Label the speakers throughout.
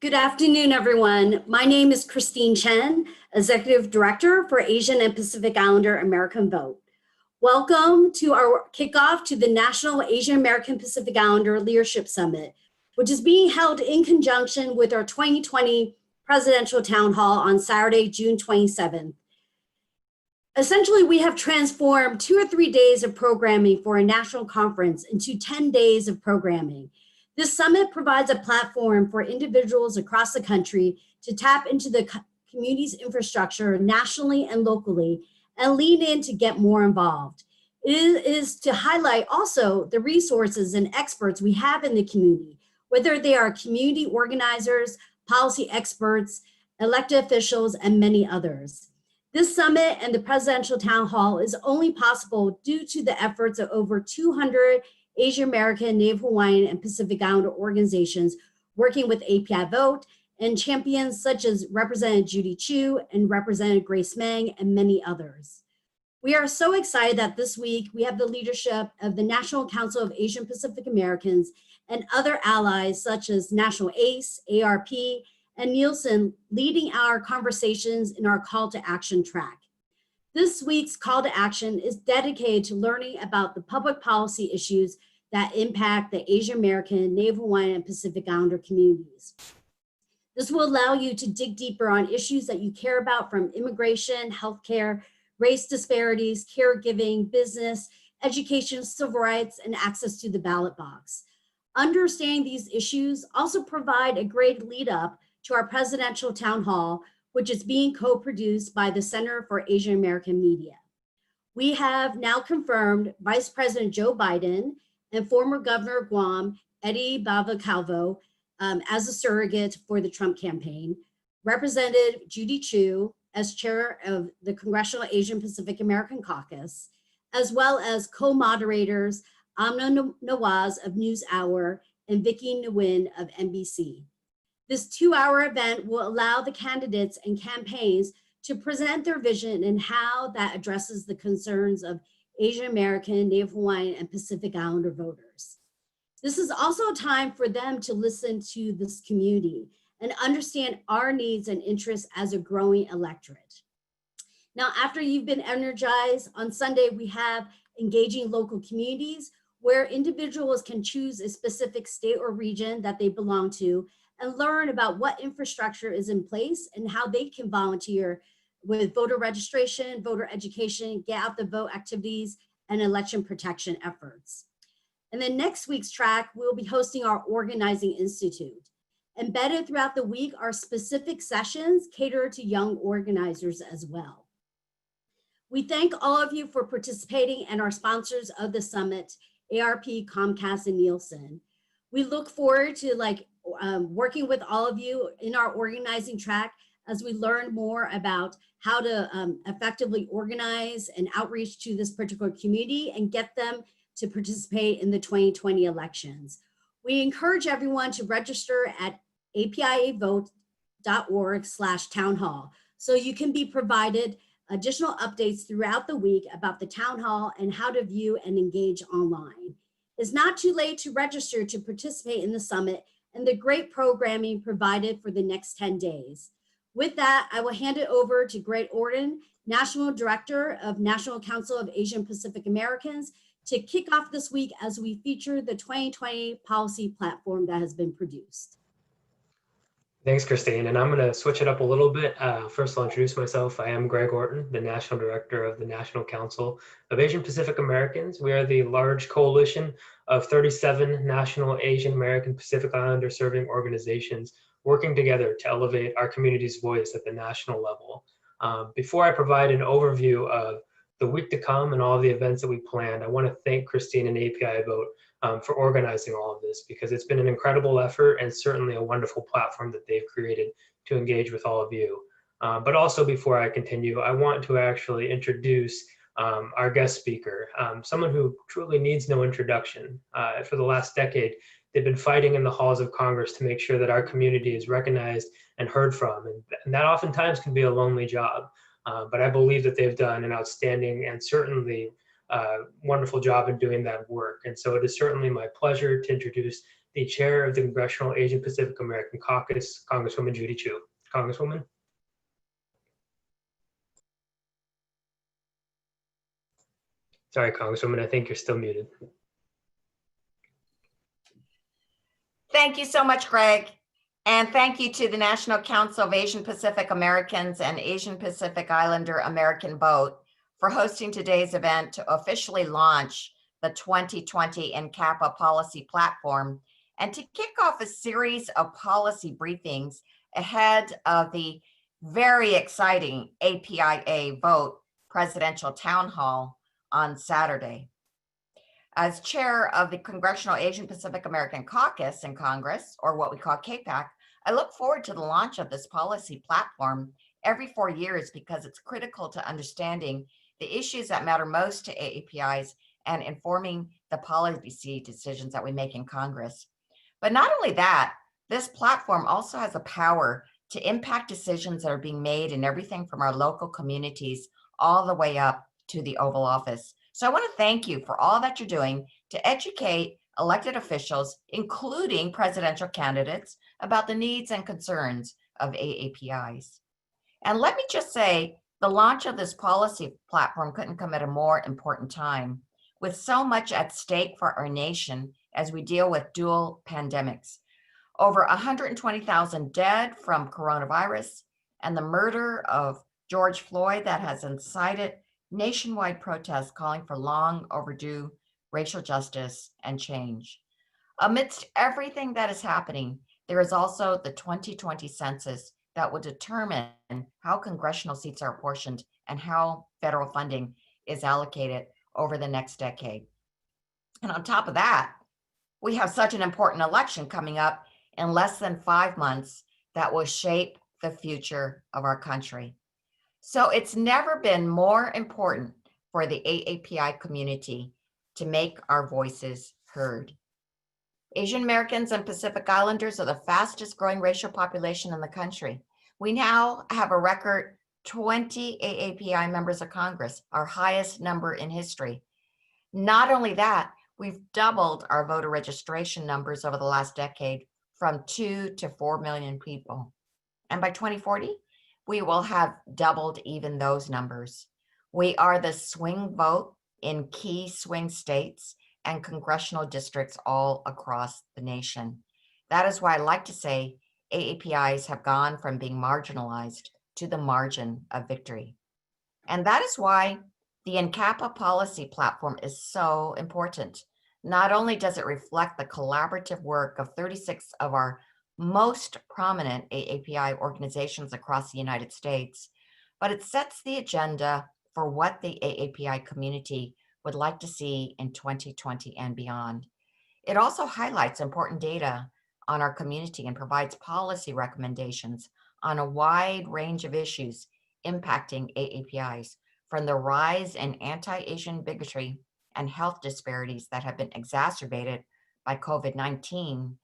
Speaker 1: Good afternoon, everyone. My name is Christine Chen, Executive Director for Asian and Pacific Islander American Vote. Welcome to our kickoff to the National Asian American Pacific Islander Leadership Summit, which is being held in conjunction with our 2020 Presidential Town Hall on Saturday, June 27th. Essentially, we have transformed 2 or 3 days of programming for a national conference into 10 days of programming. This summit provides a platform for individuals across the country to tap into the community's infrastructure nationally and locally and lean in to get more involved. It is to highlight also the resources and experts we have in the community, whether they are community organizers, policy experts, elected officials, and many others. This summit and the Presidential Town Hall is only possible due to the efforts of over 200 Asian American, Native Hawaiian, and Pacific Islander organizations working with AAPI Vote and champions such as Representative Judy Chu and Representative Grace Meng and many others. We are so excited that this week we have the leadership of the National Council of Asian Pacific Americans and other allies such as National ACE, AARP, and Nielsen leading our conversations in our call to action track. This week's call to action is dedicated to learning about the public policy issues that impact the Asian American, Native Hawaiian, and Pacific Islander communities. This will allow you to dig deeper on issues that you care about, from immigration, healthcare, race disparities, caregiving, business, education, civil rights, and access to the ballot box. Understanding these issues also provide a great lead up to our Presidential Town Hall, which is being co-produced by the Center for Asian American Media. We have now confirmed Vice President Joe Biden and former Governor of Guam, Eddie Bava-Calvo, as a surrogate for the Trump campaign, Representative Judy Chu as chair of the Congressional Asian Pacific American Caucus, as well as co-moderators Amna Nawaz of NewsHour and Vicki Nguyen of NBC. This 2-hour event will allow the candidates and campaigns to present their vision and how that addresses the concerns of Asian American, Native Hawaiian, and Pacific Islander voters. This is also a time for them to listen to this community and understand our needs and interests as a growing electorate. Now, after you've been energized, on Sunday we have engaging local communities where individuals can choose a specific state or region that they belong to and learn about what infrastructure is in place and how they can volunteer with voter registration, voter education, get out the vote activities, and election protection efforts. And then next week's track, we'll be hosting our Organizing Institute. Embedded throughout the week are specific sessions catered to young organizers as well. We thank all of you for participating and our sponsors of the summit, AARP, Comcast, and Nielsen. We look forward to working with all of you in our organizing track as we learn more about how to effectively organize and outreach to this particular community and get them to participate in the 2020 elections. We encourage everyone to register at apiavote.org/townhall so you can be provided additional updates throughout the week about the town hall and how to view and engage online. It's not too late to register to participate in the summit and the great programming provided for the next 10 days. With that, I will hand it over to Greg Orden, National Director of National Council of Asian Pacific Americans, to kick off this week as we feature the 2020 policy platform that has been produced.
Speaker 2: Thanks, Christine. And I'm going to switch it up a little bit. First, I'll introduce myself. I am Greg Orton, the National Director of the National Council of Asian Pacific Americans. We are the large coalition of 37 national Asian American Pacific Islander serving organizations working together to elevate our community's voice at the national level. Before I provide an overview of the week to come and all of the events that we planned, I want to thank Christine and AAPI Vote for organizing all of this, because it's been an incredible effort and certainly a wonderful platform that they've created to engage with all of you. But also, before I continue, I want to actually introduce our guest speaker, someone who truly needs no introduction. For the last decade, they've been fighting in the halls of Congress to make sure that our community is recognized and heard from, and that oftentimes can be a lonely job. But I believe that they've done an outstanding and certainly wonderful job in doing that work. And so it is certainly my pleasure to introduce the chair of the Congressional Asian Pacific American Caucus, Congresswoman Judy Chu. Congresswoman. Sorry, Congresswoman, I think you're still muted.
Speaker 3: Thank you so much, Greg. And thank you to the National Council of Asian Pacific Americans and Asian Pacific Islander American Vote for hosting today's event to officially launch the 2020 NCAPA policy platform and to kick off a series of policy briefings ahead of the very exciting APIA vote presidential town hall on Saturday. As chair of the Congressional Asian Pacific American Caucus in Congress, or what we call CAPAC, I look forward to the launch of this policy platform every 4 years because it's critical to understanding the issues that matter most to AAPIs and informing the policy decisions that we make in Congress. But not only that, this platform also has the power to impact decisions that are being made in everything from our local communities all the way up to the Oval Office. So I want to thank you for all that you're doing to educate elected officials, including presidential candidates, about the needs and concerns of AAPIs. And let me just say, the launch of this policy platform couldn't come at a more important time, with so much at stake for our nation as we deal with dual pandemics. Over 120,000 dead from coronavirus and the murder of George Floyd that has incited nationwide protests calling for long overdue racial justice and change. Amidst everything that is happening, there is also the 2020 census that will determine how congressional seats are apportioned and how federal funding is allocated over the next decade. And on top of that, we have such an important election coming up in less than 5 months that will shape the future of our country. So it's never been more important for the AAPI community to make our voices heard. Asian Americans and Pacific Islanders are the fastest growing racial population in the country. We now have a record 20 AAPI members of Congress, our highest number in history. Not only that, we've doubled our voter registration numbers over the last decade from 2 to 4 million people. And by 2040, we will have doubled even those numbers. We are the swing vote in key swing states and congressional districts all across the nation. That is why I like to say AAPIs have gone from being marginalized to the margin of victory. And that is why the NCAPA policy platform is so important. Not only does it reflect the collaborative work of 36 of our most prominent AAPI organizations across the United States, but it sets the agenda for what the AAPI community would like to see in 2020 and beyond. It also highlights important data on our community and provides policy recommendations on a wide range of issues impacting AAPIs, from the rise in anti-Asian bigotry and health disparities that have been exacerbated by COVID-19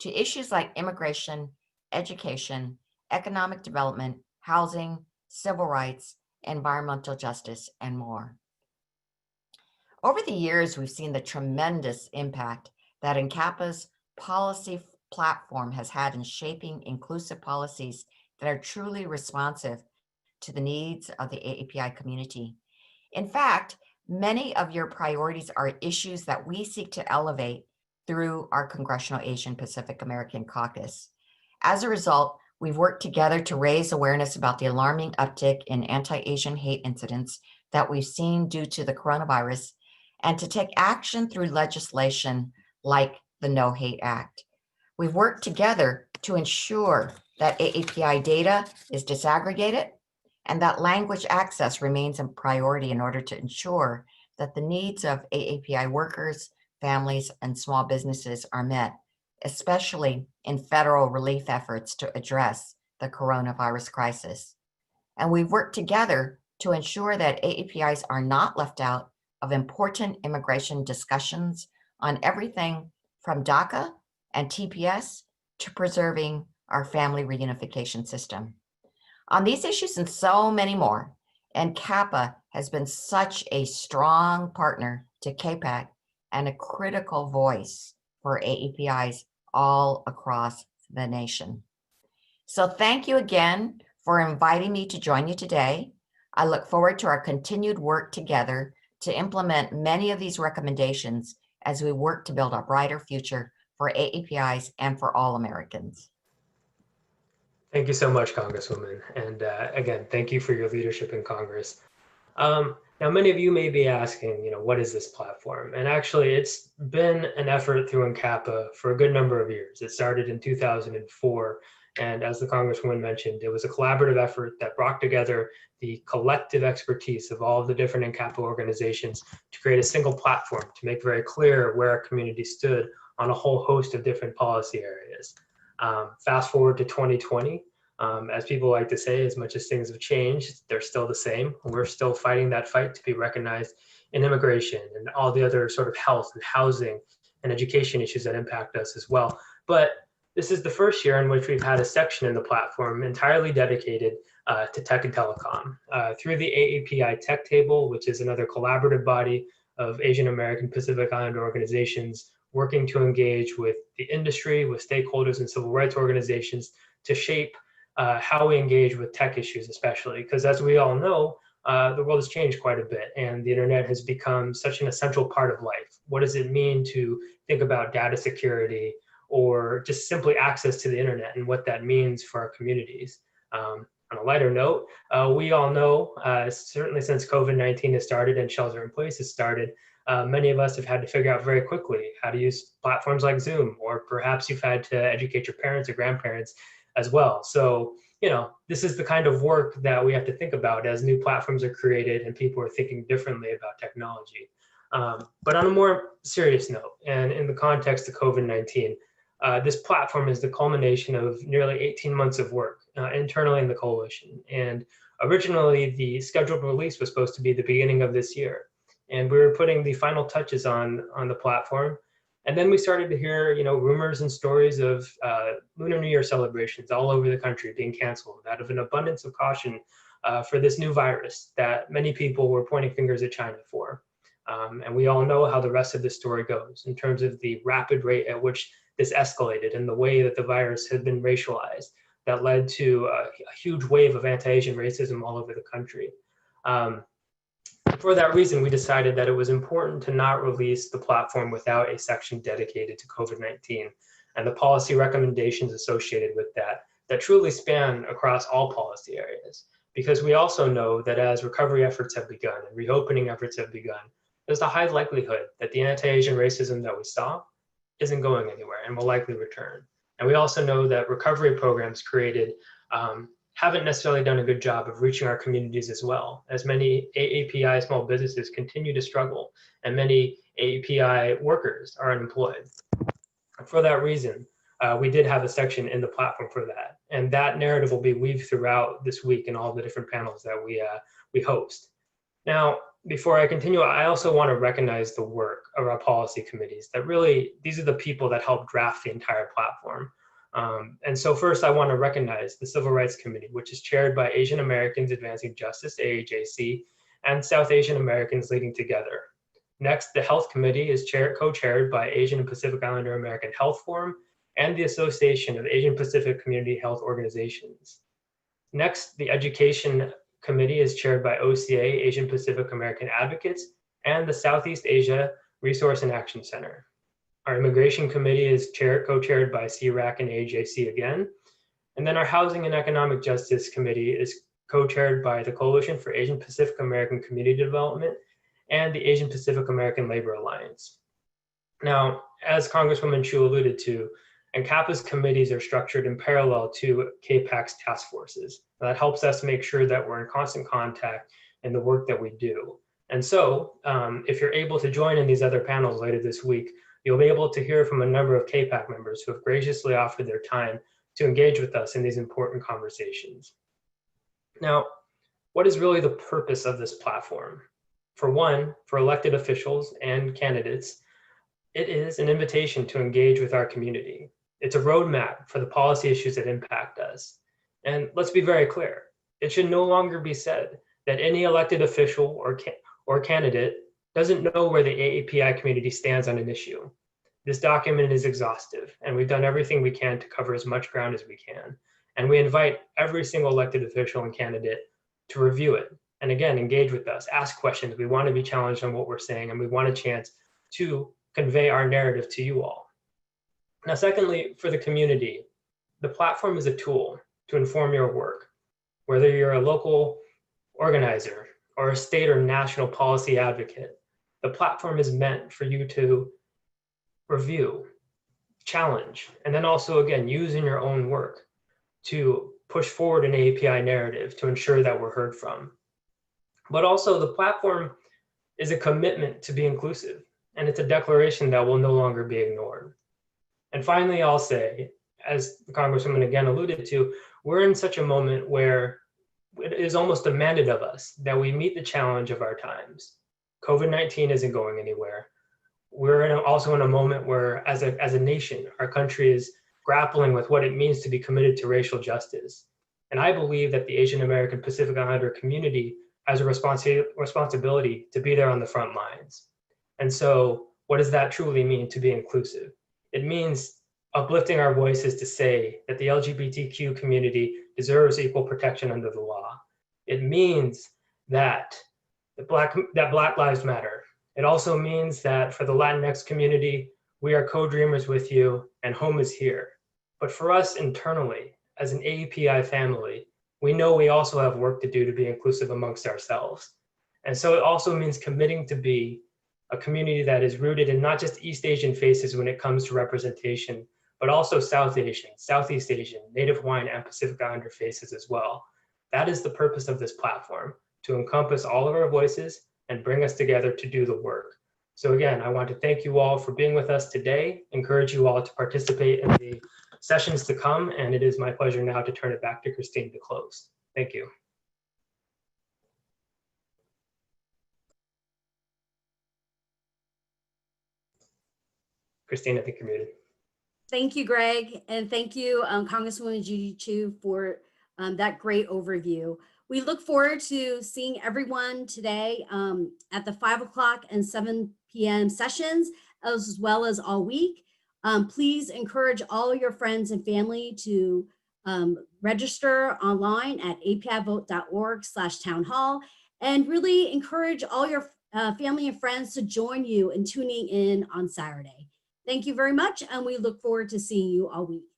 Speaker 3: to issues like immigration, education, economic development, housing, civil rights, environmental justice, and more. Over the years, we've seen the tremendous impact that NCAPA's policy platform has had in shaping inclusive policies that are truly responsive to the needs of the AAPI community. In fact, many of your priorities are issues that we seek to elevate through our Congressional Asian Pacific American Caucus. As a result, we've worked together to raise awareness about the alarming uptick in anti-Asian hate incidents that we've seen due to the coronavirus, and to take action through legislation like the No Hate Act. We've worked together to ensure that AAPI data is disaggregated and that language access remains a priority in order to ensure that the needs of AAPI workers, families, and small businesses are met, especially in federal relief efforts to address the coronavirus crisis. And we've worked together to ensure that AAPIs are not left out of important immigration discussions on everything from DACA and TPS to preserving our family reunification system. On these issues and so many more, NCAPA has been such a strong partner to CAPAC and a critical voice for AAPIs all across the nation. So thank you again for inviting me to join you today. I look forward to our continued work together to implement many of these recommendations as we work to build a brighter future for AAPIs and for all Americans.
Speaker 2: Thank you so much, Congresswoman. And again, thank you for your leadership in Congress. Now, many of you may be asking, what is this platform? And actually, it's been an effort through NCAPA for a good number of years. It started in 2004. And as the Congresswoman mentioned, it was a collaborative effort that brought together the collective expertise of all of the different NCAPA organizations to create a single platform to make very clear where our community stood on a whole host of different policy areas. Fast forward to 2020, as people like to say, as much as things have changed, they're still the same. We're still fighting that fight to be recognized in immigration and all the other sort of health and housing and education issues that impact us as well. But this is the first year in which we've had a section in the platform entirely dedicated to tech and telecom. Through the AAPI Tech Table, which is another collaborative body of Asian American Pacific Islander organizations working to engage with the industry, with stakeholders and civil rights organizations to shape how we engage with tech issues, especially because, as we all know, the world has changed quite a bit and the internet has become such an essential part of life. What does it mean to think about data security or just simply access to the internet and what that means for our communities? On a lighter note, we all know, certainly since COVID-19 has started and shelter in place has started, many of us have had to figure out very quickly how to use platforms like Zoom, or perhaps you've had to educate your parents or grandparents as well. So, this is the kind of work that we have to think about as new platforms are created and people are thinking differently about technology. But on a more serious note, and in the context of COVID-19, this platform is the culmination of nearly 18 months of work internally in the coalition. And originally, the scheduled release was supposed to be the beginning of this year. And we were putting the final touches on the platform. And then we started to hear, rumors and stories of Lunar New Year celebrations all over the country being canceled out of an abundance of caution for this new virus that many people were pointing fingers at China for. And we all know how the rest of the story goes in terms of the rapid rate at which this escalated and the way that the virus had been racialized that led to a huge wave of anti-Asian racism all over the country. For that reason, we decided that it was important to not release the platform without a section dedicated to COVID-19 and the policy recommendations associated with that truly span across all policy areas. Because we also know that as recovery efforts have begun and reopening efforts have begun, there's a high likelihood that the anti-Asian racism that we saw isn't going anywhere and will likely return. And we also know that recovery programs created haven't necessarily done a good job of reaching our communities as well, as many AAPI small businesses continue to struggle and many AAPI workers are unemployed. For that reason, we did have a section in the platform for that. And that narrative will be weaved throughout this week in all the different panels that we host. Now, before I continue, I also want to recognize the work of our policy committees that really, these are the people that help draft the entire platform. And so first I want to recognize the Civil Rights Committee, which is chaired by Asian Americans Advancing Justice, AAJC, and South Asian Americans Leading Together. Next, the Health Committee is co-chaired by Asian and Pacific Islander American Health Forum and the Association of Asian Pacific Community Health Organizations. Next, the Education Committee is chaired by OCA, Asian Pacific American Advocates, and the Southeast Asia Resource and Action Center. Our Immigration Committee is co-chaired by CRAC and AJC again. And then our Housing and Economic Justice Committee is co-chaired by the Coalition for Asian Pacific American Community Development and the Asian Pacific American Labor Alliance. Now, as Congresswoman Chu alluded to, NCAPA's committees are structured in parallel to KPAC's task forces. That helps us make sure that we're in constant contact in the work that we do. And so, if you're able to join in these other panels later this week, you'll be able to hear from a number of KPAC members who have graciously offered their time to engage with us in these important conversations. Now, what is really the purpose of this platform? For one, for elected officials and candidates, it is an invitation to engage with our community. It's a roadmap for the policy issues that impact us. And let's be very clear, it should no longer be said that any elected official or candidate doesn't know where the AAPI community stands on an issue. This document is exhaustive, and we've done everything we can to cover as much ground as we can. And we invite every single elected official and candidate to review it. And again, engage with us, ask questions. We want to be challenged on what we're saying, and we want a chance to convey our narrative to you all. Now, secondly, for the community, the platform is a tool to inform your work. Whether you're a local organizer or a state or national policy advocate, the platform is meant for you to review, challenge, and then also, again, use in your own work to push forward an AAPI narrative to ensure that we're heard from. But also, the platform is a commitment to be inclusive, and it's a declaration that will no longer be ignored. And finally, I'll say, as the Congresswoman again alluded to, we're in such a moment where it is almost demanded of us that we meet the challenge of our times. COVID-19 isn't going anywhere. We're also in a moment where, as a nation, our country is grappling with what it means to be committed to racial justice. And I believe that the Asian American Pacific Islander community has a responsibility to be there on the front lines. And so what does that truly mean to be inclusive? It means uplifting our voices to say that the LGBTQ community deserves equal protection under the law. It means that Black Lives Matter. It also means that for the Latinx community, we are co-dreamers with you and home is here. But for us internally, as an AAPI family, we know we also have work to do to be inclusive amongst ourselves. And so it also means committing to be a community that is rooted in not just East Asian faces when it comes to representation, but also South Asian, Southeast Asian, Native Hawaiian, and Pacific Islander faces as well. That is the purpose of this platform, to encompass all of our voices and bring us together to do the work. So again, I want to thank you all for being with us today, encourage you all to participate in the sessions to come, and it is my pleasure now to turn it back to Christine to close. Thank you. Christine, I think you're muted.
Speaker 1: Thank you, Greg, and thank you, Congresswoman Judy Chu, for that great overview. We look forward to seeing everyone today at the 5 o'clock and 7 p.m. sessions, as well as all week. Please encourage all your friends and family to register online at apivote.org/townhall, and really encourage all your family and friends to join you in tuning in on Saturday. Thank you very much, and we look forward to seeing you all week.